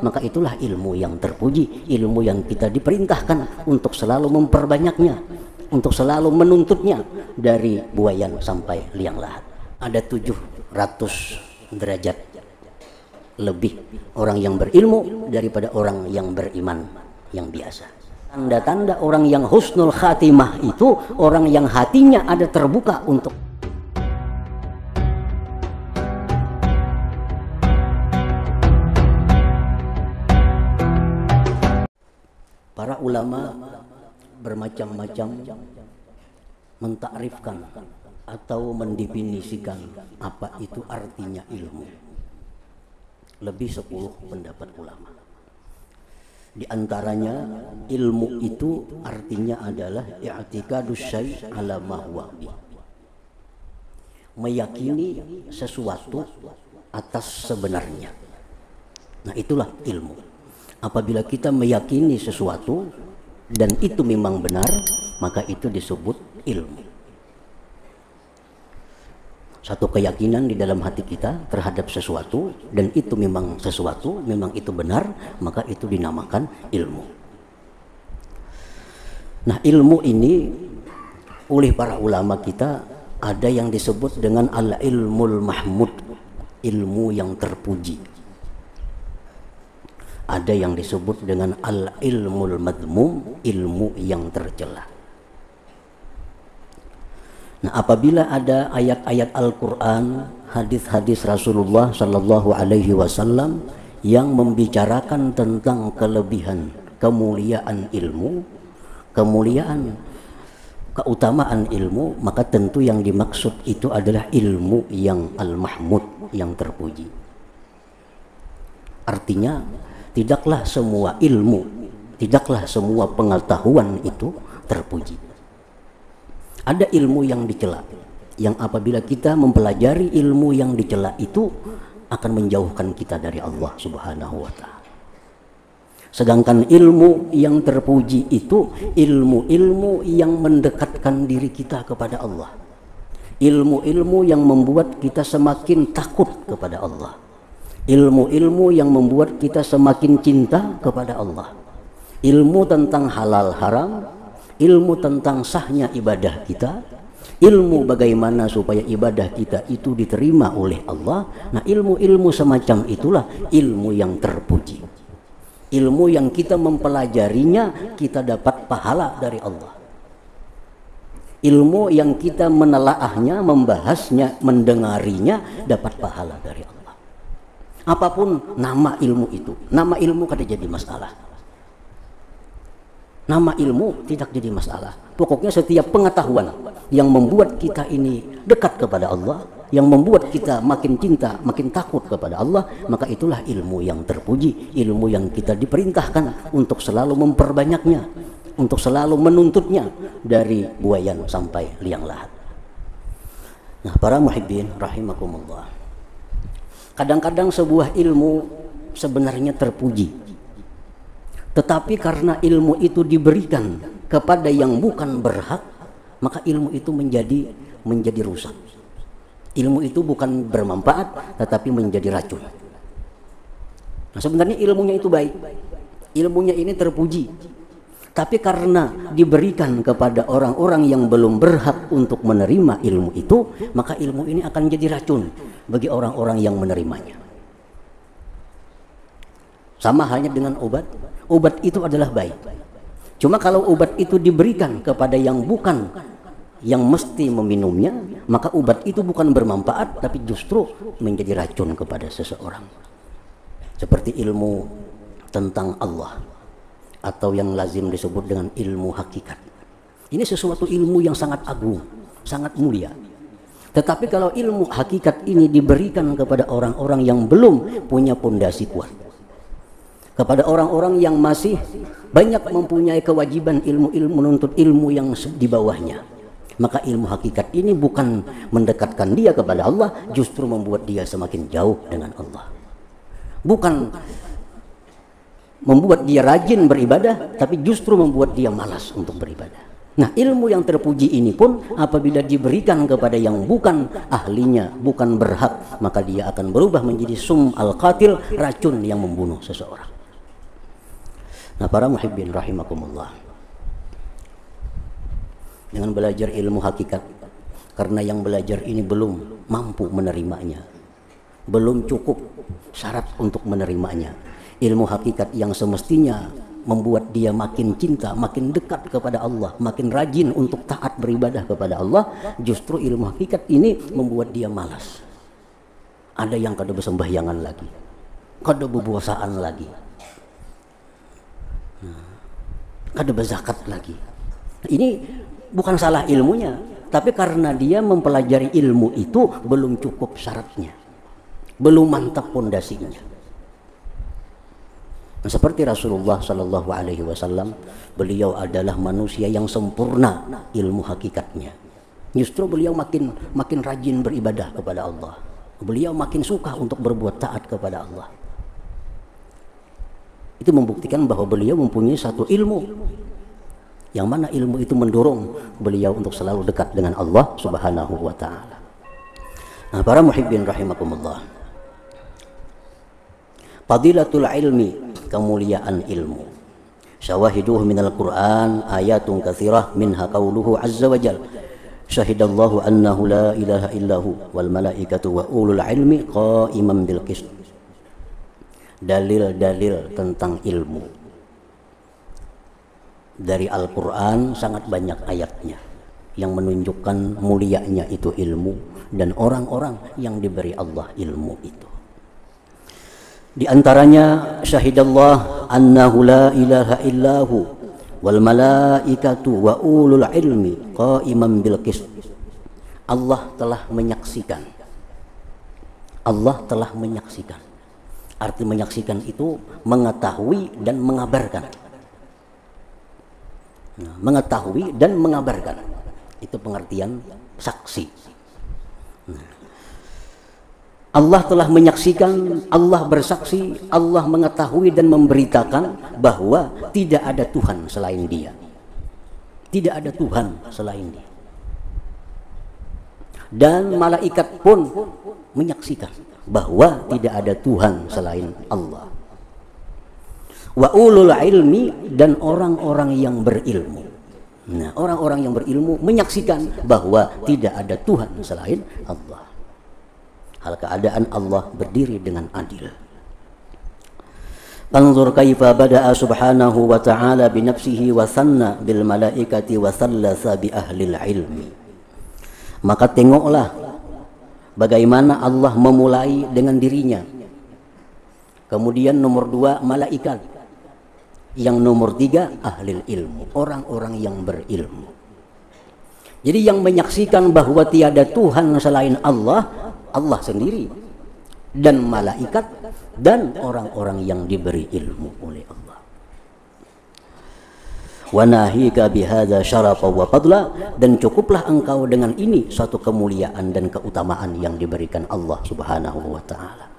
maka itulah ilmu yang terpuji, ilmu yang kita diperintahkan untuk selalu memperbanyaknya, untuk selalu menuntutnya dari buayan sampai liang lahat. Ada 700 derajat lebih orang yang berilmu daripada orang yang beriman yang biasa. Tanda-tanda orang yang husnul khatimah itu orang yang hatinya ada terbuka untuk para ulama bermacam-macam mentakrifkan atau mendefinisikan apa itu artinya ilmu. Lebih 10 pendapat ulama. Di antaranya ilmu itu artinya adalah i'tiqadus syai' ala ma huwa bi. Meyakini sesuatu atas sebenarnya. Nah, itulah ilmu. Apabila kita meyakini sesuatu dan itu memang benar, maka itu disebut ilmu. Satu keyakinan di dalam hati kita terhadap sesuatu dan itu memang sesuatu, memang itu benar, maka itu dinamakan ilmu. Nah, ilmu ini oleh para ulama kita ada yang disebut dengan al-ilmul mahmud, ilmu yang terpuji. Ada yang disebut dengan al-ilmul madmum, ilmu yang tercela. Nah, apabila ada ayat-ayat Al-Quran, hadis-hadis Rasulullah Sallallahu Alaihi Wasallam yang membicarakan tentang kelebihan, kemuliaan ilmu, keutamaan ilmu, maka tentu yang dimaksud itu adalah ilmu yang al-mahmud, yang terpuji. Artinya, tidaklah semua ilmu, tidaklah semua pengetahuan itu terpuji. Ada ilmu yang dicela, yang apabila kita mempelajari ilmu yang dicela itu akan menjauhkan kita dari Allah Subhanahu wa Ta'ala. Sedangkan ilmu yang terpuji itu ilmu-ilmu yang mendekatkan diri kita kepada Allah. Ilmu-ilmu yang membuat kita semakin takut kepada Allah. Ilmu-ilmu yang membuat kita semakin cinta kepada Allah. Ilmu tentang halal haram, ilmu tentang sahnya ibadah kita, ilmu bagaimana supaya ibadah kita itu diterima oleh Allah. Nah, ilmu-ilmu semacam itulah ilmu yang terpuji. Ilmu yang kita mempelajarinya, kita dapat pahala dari Allah. Ilmu yang kita menelaahnya, membahasnya, mendengarinya, dapat pahala dari Allah. Apapun nama ilmu itu, nama ilmu kada jadi masalah. Nama ilmu tidak jadi masalah. Pokoknya setiap pengetahuan yang membuat kita ini dekat kepada Allah, yang membuat kita makin cinta, makin takut kepada Allah, maka itulah ilmu yang terpuji, ilmu yang kita diperintahkan untuk selalu memperbanyaknya, untuk selalu menuntutnya dari buayan sampai liang lahat. Nah, para muhibbin rahimakumullah. Kadang-kadang sebuah ilmu sebenarnya terpuji. Tetapi karena ilmu itu diberikan kepada yang bukan berhak, maka ilmu itu menjadi rusak. Ilmu itu bukan bermanfaat, tetapi menjadi racun. Nah, sebenarnya ilmunya itu baik. Ilmunya ini terpuji. Tapi karena diberikan kepada orang-orang yang belum berhak untuk menerima ilmu itu, maka ilmu ini akan jadi racun bagi orang-orang yang menerimanya. Sama halnya dengan obat. Obat itu adalah baik. Cuma kalau obat itu diberikan kepada yang bukan, yang mesti meminumnya, maka obat itu bukan bermanfaat, tapi justru menjadi racun kepada seseorang. Seperti ilmu tentang Allah, atau yang lazim disebut dengan ilmu hakikat. Ini sesuatu ilmu yang sangat agung, sangat mulia. Tetapi kalau ilmu hakikat ini diberikan kepada orang-orang yang belum punya pondasi kuat, kepada orang-orang yang masih banyak mempunyai kewajiban ilmu-ilmu, menuntut ilmu yang di bawahnya, maka ilmu hakikat ini bukan mendekatkan dia kepada Allah, justru membuat dia semakin jauh dengan Allah. Bukan membuat dia rajin beribadah, tapi justru membuat dia malas untuk beribadah. Nah, ilmu yang terpuji ini pun apabila diberikan kepada yang bukan ahlinya, bukan berhak, maka dia akan berubah menjadi sum al-qatil, racun yang membunuh seseorang. Nah, para muhibbin rahimakumullah, dengan belajar ilmu hakikat, karena yang belajar ini belum mampu menerimanya, belum cukup syarat untuk menerimanya. Ilmu hakikat yang semestinya membuat dia makin cinta, makin dekat kepada Allah, makin rajin untuk taat beribadah kepada Allah, justru ilmu hakikat ini membuat dia malas. Ada yang kada bersembahyangan lagi, kada berpuasaan lagi, kada berzakat lagi. Ini bukan salah ilmunya, tapi karena dia mempelajari ilmu itu belum cukup syaratnya, belum mantap pondasinya. Seperti Rasulullah Sallallahu Alaihi Wasallam, beliau adalah manusia yang sempurna ilmu hakikatnya. Justru beliau makin rajin beribadah kepada Allah. Beliau makin suka untuk berbuat taat kepada Allah. Itu membuktikan bahwa beliau mempunyai satu ilmu, yang mana ilmu itu mendorong beliau untuk selalu dekat dengan Allah Subhanahu Wa Taala. Nah, para muhibbin rahimakumullah, fadilatul ilmi, kemuliaan ilmu. Syawahiduhu minal Qur'an ayatun katsirah minha qauluhu azza wa jal. Syahidallahu annahu la ilaha illahu wal malaikatu wa ulul ilmi qa'iman bil qist. Dalil-dalil tentang ilmu dari Al-Qur'an sangat banyak ayatnya yang menunjukkan mulianya itu ilmu dan orang-orang yang diberi Allah ilmu itu. Di antaranya syahidallah annahu la ilaha illahu wal malaikatu wa ulul ilmi qa'iman bil qist. Allah telah menyaksikan. Allah telah menyaksikan. Arti menyaksikan itu mengetahui dan mengabarkan. Nah, mengetahui dan mengabarkan. Itu pengertian saksi. Nah, Allah telah menyaksikan, Allah bersaksi, Allah mengetahui dan memberitakan bahwa tidak ada Tuhan selain Dia. Tidak ada Tuhan selain Dia. Dan malaikat pun menyaksikan bahwa tidak ada Tuhan selain Allah. Wa ulul ilmi, dan orang-orang yang berilmu. Nah, orang-orang yang berilmu menyaksikan bahwa tidak ada Tuhan selain Allah. Hal keadaan Allah berdiri dengan adil. Anzur kaifa bada'a subhanahu wa ta'ala bi nafsihi wa sanna bil malaikati wa sallasa bi ahlil ilmi. Maka tengoklah bagaimana Allah memulai dengan dirinya. Kemudian nomor 2 malaikat. Yang nomor 3 ahlil ilmu, orang-orang yang berilmu. Jadi yang menyaksikan bahwa tiada Tuhan selain Allah, Allah sendiri, dan malaikat, dan orang-orang yang diberi ilmu oleh Allah. Wa nahika bihadza syarafa wa fadla, dan cukuplah engkau dengan ini satu kemuliaan dan keutamaan yang diberikan Allah Subhanahu wa taala,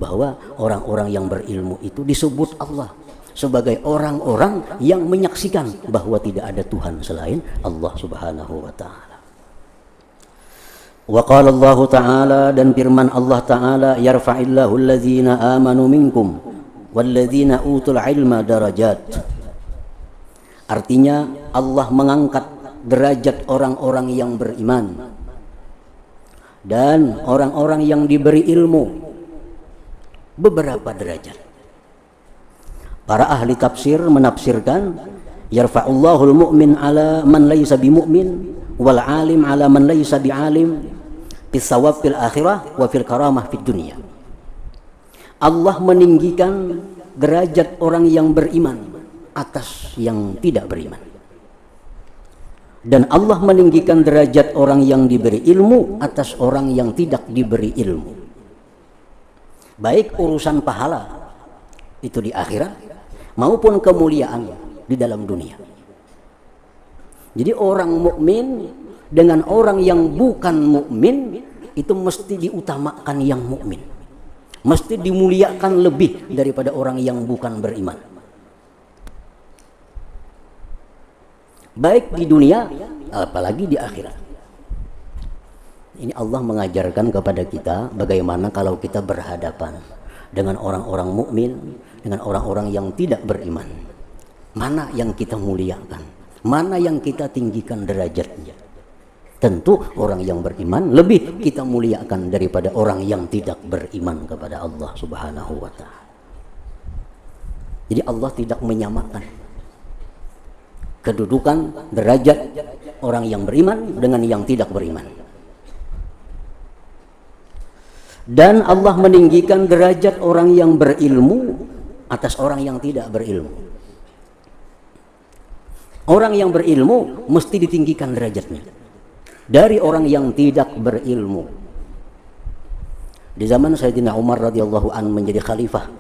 bahwa orang-orang yang berilmu itu disebut Allah sebagai orang-orang yang menyaksikan bahwa tidak ada Tuhan selain Allah Subhanahu wa taala. Wa qala Allah Ta'ala, dan firman Allah Ta'ala, yarfa'illahu alladzina amanu minkum walladzina utul ilma darajat. Artinya Allah mengangkat derajat orang-orang yang beriman dan orang-orang yang diberi ilmu beberapa derajat. Para ahli tafsir menafsirkan yarfa'ullahul mu'min ala man laysa bimu'min wal alim ala man laysa bi'alim fis sawab fil akhirah wa fil karamah fid dunya. Allah meninggikan derajat orang yang beriman atas yang tidak beriman. Dan Allah meninggikan derajat orang yang diberi ilmu atas orang yang tidak diberi ilmu. Baik urusan pahala itu di akhirat maupun kemuliaan di dalam dunia. Jadi orang mukmin dengan orang yang bukan mukmin itu mesti diutamakan yang mukmin, mesti dimuliakan lebih daripada orang yang bukan beriman. baik di dunia apalagi di akhirat. Ini Allah mengajarkan kepada kita bagaimana kalau kita berhadapan dengan orang-orang mukmin, dengan orang-orang yang tidak beriman. Mana yang kita muliakan, mana yang kita tinggikan derajatnya. Tentu orang yang beriman lebih kita muliakan daripada orang yang tidak beriman kepada Allah Subhanahu wa ta'ala. Jadi Allah tidak menyamakan kedudukan derajat orang yang beriman dengan yang tidak beriman. Dan Allah meninggikan derajat orang yang berilmu atas orang yang tidak berilmu. Orang yang berilmu mesti ditinggikan derajatnya dari orang yang tidak berilmu. Di zaman Sayyidina Umar radhiyallahu an menjadi khalifah,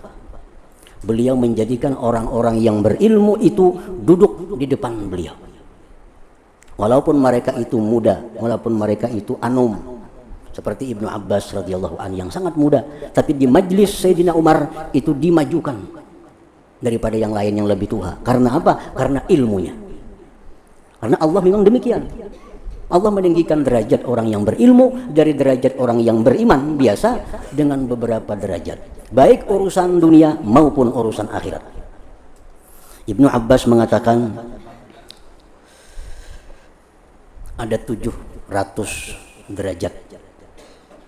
beliau menjadikan orang-orang yang berilmu itu duduk di depan beliau. Walaupun mereka itu muda, walaupun mereka itu anum, seperti Ibnu Abbas radhiyallahu an yang sangat muda, tapi di majlis Sayyidina Umar itu dimajukan daripada yang lain yang lebih tua. Karena apa? Karena ilmunya. Karena Allah memang demikian. Allah meninggikan derajat orang yang berilmu dari derajat orang yang beriman biasa dengan beberapa derajat, baik urusan dunia maupun urusan akhirat. Ibnu Abbas mengatakan ada 700 derajat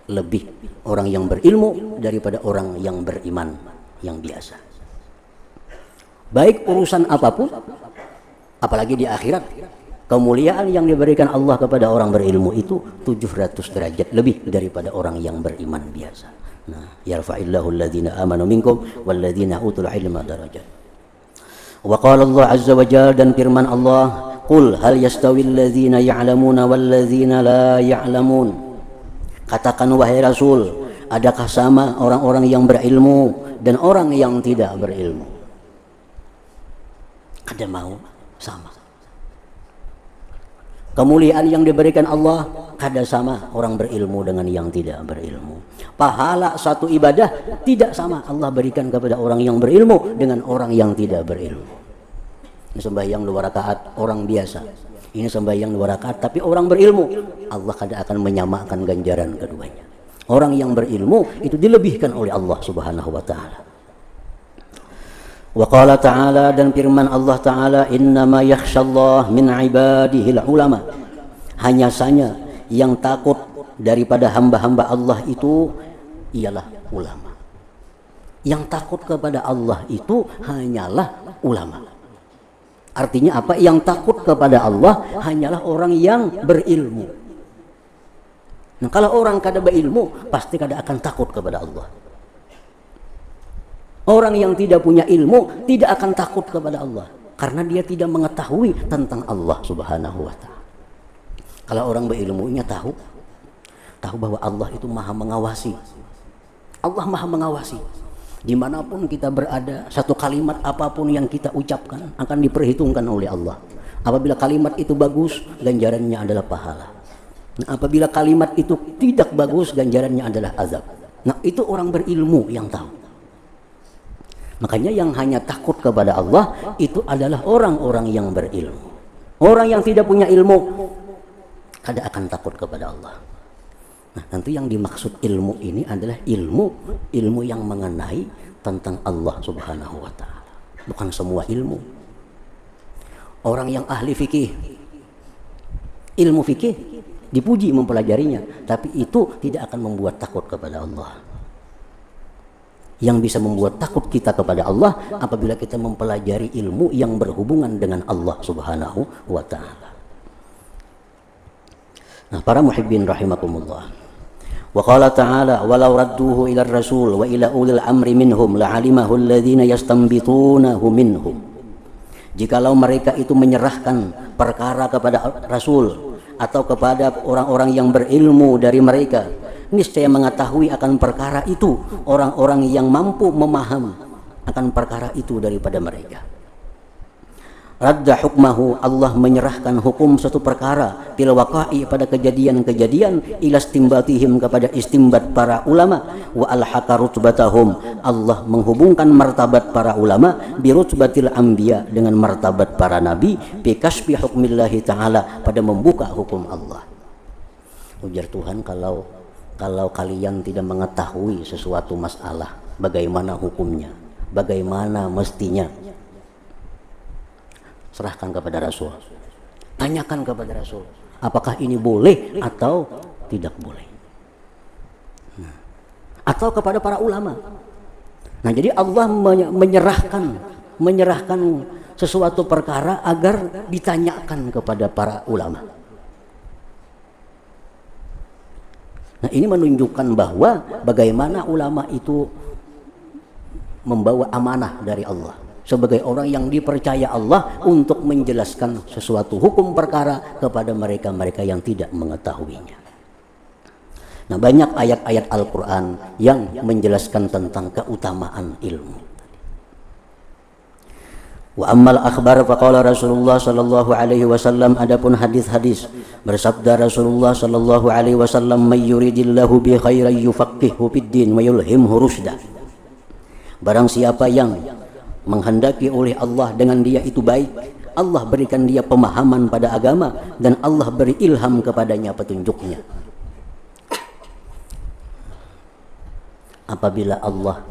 lebih orang yang berilmu daripada orang yang beriman yang biasa, baik urusan apapun, apalagi di akhirat. Kemuliaan yang diberikan Allah kepada orang berilmu itu 700 derajat lebih daripada orang yang beriman biasa. Nah, yarfa'illahu alladhina amanu minkum walladhina utul ilma darajat. Wa qala Allah azza wa jalla, dan firman Allah, qul hal yastawi alladhina ya'lamuna walladhina la ya'lamun. Katakan wahai Rasul, adakah sama orang-orang yang berilmu dan orang yang tidak berilmu? Kada mau sama. Kemuliaan yang diberikan Allah kada sama orang berilmu dengan yang tidak berilmu. Pahala satu ibadah tidak sama Allah berikan kepada orang yang berilmu dengan orang yang tidak berilmu. Ini sembahyang 2 rakaat orang biasa, ini sembahyang 2 rakaat tapi orang berilmu, Allah kada akan menyamakan ganjaran keduanya. Orang yang berilmu itu dilebihkan oleh Allah Subhanahu wa ta'ala. Wa qala ta'ala, dan firman Allah ta'ala, innama yakhshallah min ibadihil ulama. Hanya saja yang takut daripada hamba-hamba Allah itu ialah ulama. Yang takut kepada Allah itu hanyalah ulama. Artinya apa? Yang takut kepada Allah hanyalah orang yang berilmu. Nah, kalau orang kada berilmu pasti kada akan takut kepada Allah. Orang yang tidak punya ilmu tidak akan takut kepada Allah karena dia tidak mengetahui tentang Allah Subhanahu wa ta'ala. Kalau orang berilmunya tahu bahwa Allah itu maha mengawasi. Allah maha mengawasi. Dimanapun kita berada, satu kalimat apapun yang kita ucapkan akan diperhitungkan oleh Allah. Apabila kalimat itu bagus, ganjarannya adalah pahala. Nah, apabila kalimat itu tidak bagus, ganjarannya adalah azab. Nah, itu orang berilmu yang tahu. Makanya yang hanya takut kepada Allah itu adalah orang-orang yang berilmu. Orang yang tidak punya ilmu kada akan takut kepada Allah. Nah, nanti yang dimaksud ilmu ini adalah ilmu yang mengenai tentang Allah Subhanahu wa ta'ala. Bukan semua ilmu. Orang yang ahli fikih, ilmu fikih dipuji mempelajarinya, tapi itu tidak akan membuat takut kepada Allah. Yang bisa membuat takut kita kepada Allah apabila kita mempelajari ilmu yang berhubungan dengan Allah Subhanahu wa ta'ala. Nah, para muhibbin rahimakumullah. Wa qala ta'ala, walau radduhu ila rasul wa ila ulil amri minhum la'alimahu alladhina yastanbitunahu minhum. Jikalau mereka itu menyerahkan perkara kepada Rasul atau kepada orang-orang yang berilmu dari mereka, niscaya mengetahui akan perkara itu orang-orang yang mampu memahami akan perkara itu daripada mereka. radda hukmahu, Allah menyerahkan hukum suatu perkara, til waqa'i, pada kejadian-kejadian, ila istimbatihim, kepada istimbat para ulama, wa alhaqa rutbatahum, Allah menghubungkan martabat para ulama bi rutbatil anbiya, dengan martabat para nabi, bi kasfi hukmillahi ta'ala, pada membuka hukum Allah. Ujar Tuhan, kalau kalian tidak mengetahui sesuatu masalah, bagaimana hukumnya, bagaimana mestinya, serahkan kepada Rasul, tanyakan kepada Rasul, apakah ini boleh atau tidak boleh, atau kepada para ulama. Nah, jadi Allah menyerahkan sesuatu perkara agar ditanyakan kepada para ulama. Nah, ini menunjukkan bahwa bagaimana ulama itu membawa amanah dari Allah sebagai orang yang dipercaya Allah untuk menjelaskan sesuatu hukum perkara kepada mereka-mereka yang tidak mengetahuinya. Nah, banyak ayat-ayat Al-Quran yang menjelaskan tentang keutamaan ilmu. Wa ammal akhbar faqala Rasulullah sallallahu alaihi wasallam, adapun hadis-hadis, bersabda Rasulullah sallallahu alaihi wasallam, may yuridillahu bi khairan yufaqihu fid din wa yulhimhu rusyda. Barang siapa yang menghendaki oleh Allah dengan dia itu baik, Allah berikan dia pemahaman pada agama dan Allah beri ilham kepadanya petunjuknya. Apabila Allah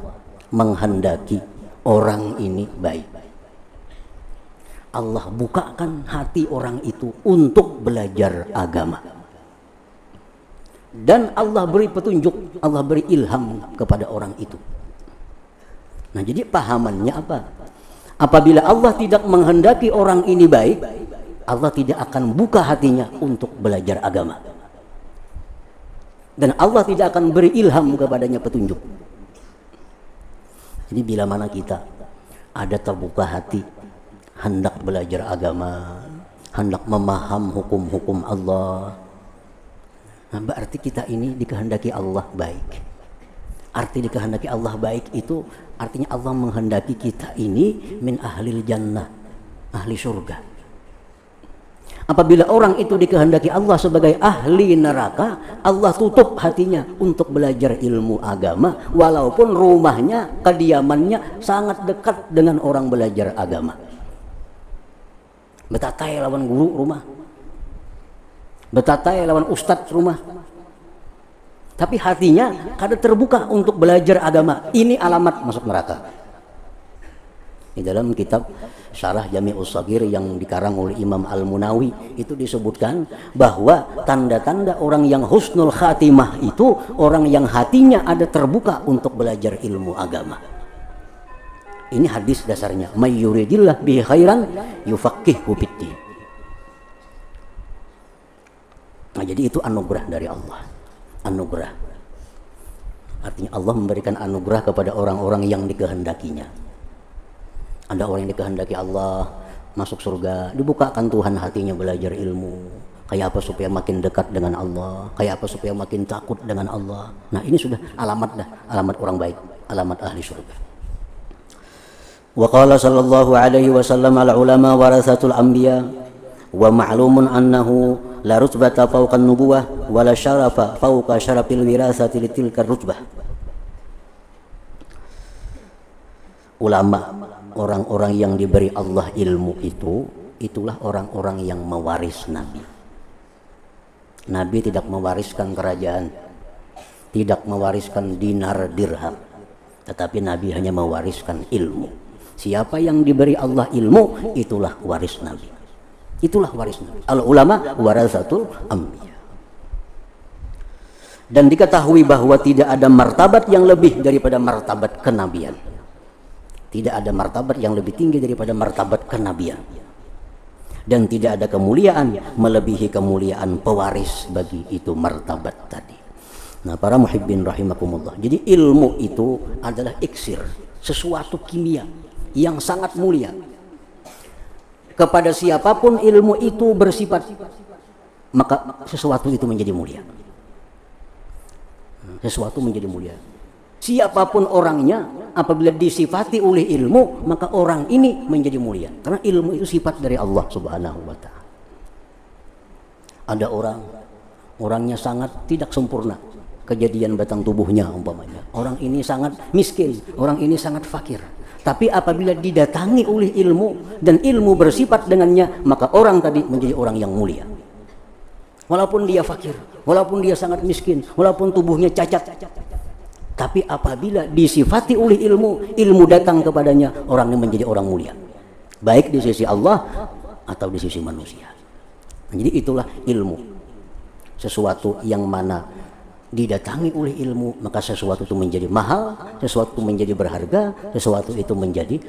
menghendaki orang ini baik, Allah bukakan hati orang itu untuk belajar agama, dan Allah beri petunjuk, Allah beri ilham kepada orang itu. Nah, jadi pahamannya apa? Apabila Allah tidak menghendaki orang ini baik, Allah tidak akan buka hatinya untuk belajar agama, dan Allah tidak akan beri ilham kepadanya petunjuk. Jadi bila mana kita ada terbuka hati, hendak belajar agama, hendak memaham hukum-hukum Allah, nah, berarti kita ini dikehendaki Allah baik. Arti dikehendaki Allah baik itu artinya Allah menghendaki kita ini min ahlil jannah, ahli surga. Apabila orang itu dikehendaki Allah sebagai ahli neraka, Allah tutup hatinya untuk belajar ilmu agama, walaupun rumahnya, kediamannya sangat dekat dengan orang belajar agama. Betatai lawan guru rumah, betatai lawan ustadz rumah, tapi hatinya kada terbuka untuk belajar agama. Ini alamat masuk neraka. Di dalam kitab Syarah Jami'us Shaghir yang dikarang oleh Imam Al-Munawi itu disebutkan bahwa tanda-tanda orang yang husnul khatimah itu orang yang hatinya ada terbuka untuk belajar ilmu agama. Ini hadis dasarnya, may yuridillah bihi khairan yufaqihu fiddin. Nah, jadi itu anugerah dari Allah. Anugerah, artinya Allah memberikan anugerah kepada orang-orang yang dikehendakinya. Ada orang yang dikehendaki Allah masuk surga, dibukakan Tuhan hatinya belajar ilmu. Kayak apa supaya makin dekat dengan Allah, kayak apa supaya makin takut dengan Allah. Nah, ini sudah alamat dah, alamat orang baik, alamat ahli surga. Wa qala sallallahu alaihi wasallam, al ulama warathatul anbiya wa ma'lumun annahu la rutbata fawqa an-nubuwah wa la syarafa fawqa syarafil wirasati litilka rutbah. Ulama, orang-orang yang diberi Allah ilmu itu, itulah orang-orang yang mewaris Nabi. Nabi tidak mewariskan kerajaan, tidak mewariskan dinar dirham, tetapi Nabi hanya mewariskan ilmu. Siapa yang diberi Allah ilmu, itulah waris Nabi. Itulah waris Nabi. Al ulama warasatul anbiya. Dan diketahui bahwa tidak ada martabat yang lebih daripada martabat kenabian. Tidak ada martabat yang lebih tinggi daripada martabat kenabian. Dan tidak ada kemuliaan melebihi kemuliaan pewaris bagi itu martabat tadi. Nah, para muhibbin rahimakumullah. Jadi ilmu itu adalah iksir, sesuatu kimia yang sangat mulia. Kepada siapapun ilmu itu bersifat, maka sesuatu itu menjadi mulia. Sesuatu menjadi mulia. Siapapun orangnya, apabila disifati oleh ilmu, maka orang ini menjadi mulia. Karena ilmu itu sifat dari Allah Subhanahu wa Ta'ala. Ada orangnya sangat tidak sempurna kejadian batang tubuhnya umpamanya. Orang ini sangat miskin, orang ini sangat fakir. Tapi apabila didatangi oleh ilmu dan ilmu bersifat dengannya, maka orang tadi menjadi orang yang mulia. Walaupun dia fakir, walaupun dia sangat miskin, walaupun tubuhnya cacat, tapi apabila disifati oleh ilmu, ilmu datang kepadanya, orang ini menjadi orang mulia, baik di sisi Allah atau di sisi manusia. Jadi itulah ilmu, sesuatu yang mana didatangi oleh ilmu, maka sesuatu itu menjadi mahal, sesuatu menjadi berharga, sesuatu itu menjadi